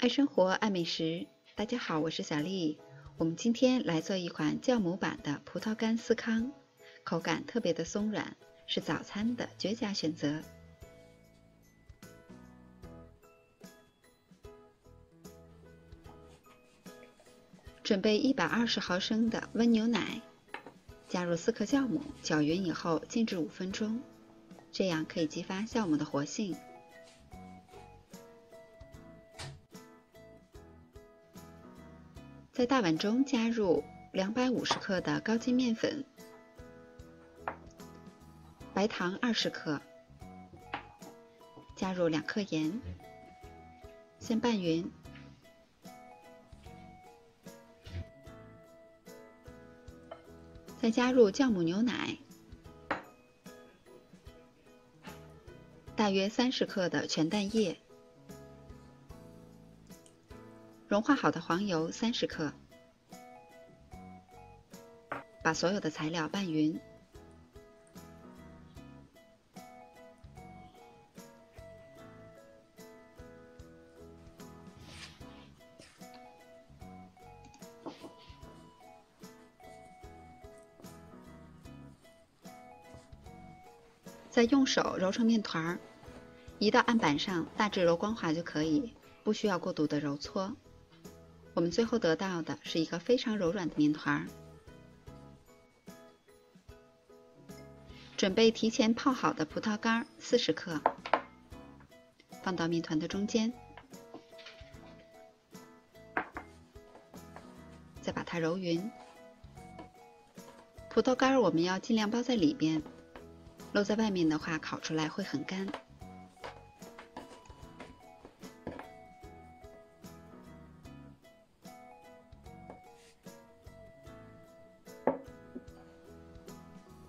爱生活，爱美食。大家好，我是小丽。我们今天来做一款酵母版的葡萄干司康，口感特别的松软，是早餐的绝佳选择。准备120毫升的温牛奶，加入4克酵母，搅匀以后静置5分钟，这样可以激发酵母的活性。在大碗中加入250克的高筋面粉，白糖20克，加入2克盐，先拌匀。再加入酵母牛奶，大约30克的全蛋液，融化好的黄油30克，把所有的材料拌匀。再用手揉成面团儿，移到案板上，大致揉光滑就可以，不需要过度的揉搓。我们最后得到的是一个非常柔软的面团儿。准备提前泡好的葡萄干40克，放到面团的中间，再把它揉匀。葡萄干我们要尽量包在里边，露在外面的话，烤出来会很干。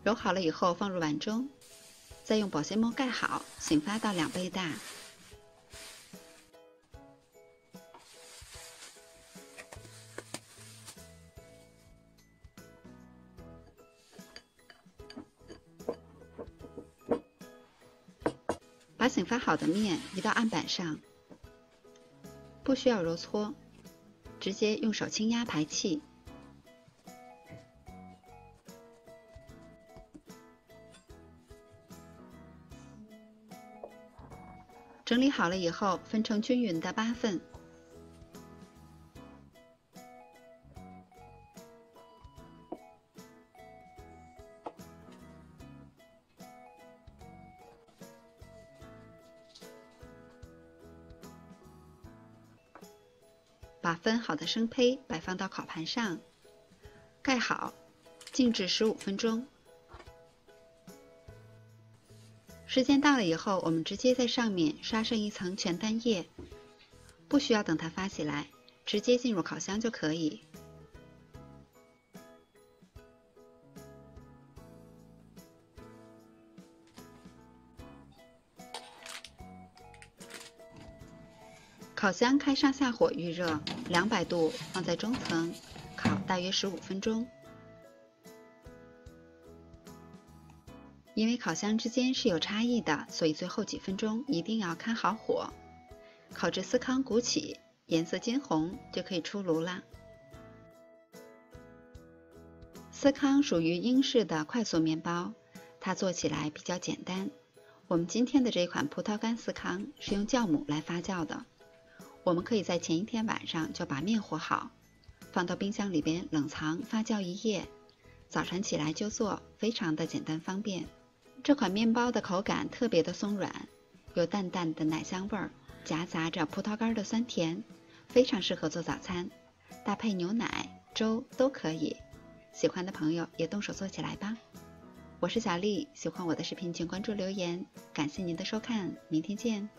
揉好了以后放入碗中，再用保鲜膜盖好，醒发到2倍大。把醒发好的面移到案板上，不需要揉搓，直接用手轻压排气。整理好了以后，分成均匀的8份。把分好的生胚摆放到烤盘上，盖好，静置15分钟。时间到了以后，我们直接在上面刷上一层全蛋液，不需要等它发起来，直接进入烤箱就可以。烤箱开上下火预热，200度放在中层，烤大约15分钟。因为烤箱之间是有差异的，所以最后几分钟一定要看好火。烤至司康鼓起，颜色金红就可以出炉了。司康属于英式的快速面包，它做起来比较简单。我们今天的这款葡萄干司康是用酵母来发酵的。我们可以在前一天晚上就把面和好，放到冰箱里边冷藏发酵1夜，早晨起来就做，非常的简单方便。这款面包的口感特别的松软，有淡淡的奶香味儿，夹杂着葡萄干的酸甜，非常适合做早餐，搭配牛奶、粥都可以。喜欢的朋友也动手做起来吧。我是小丽，喜欢我的视频请关注留言，感谢您的收看，明天见。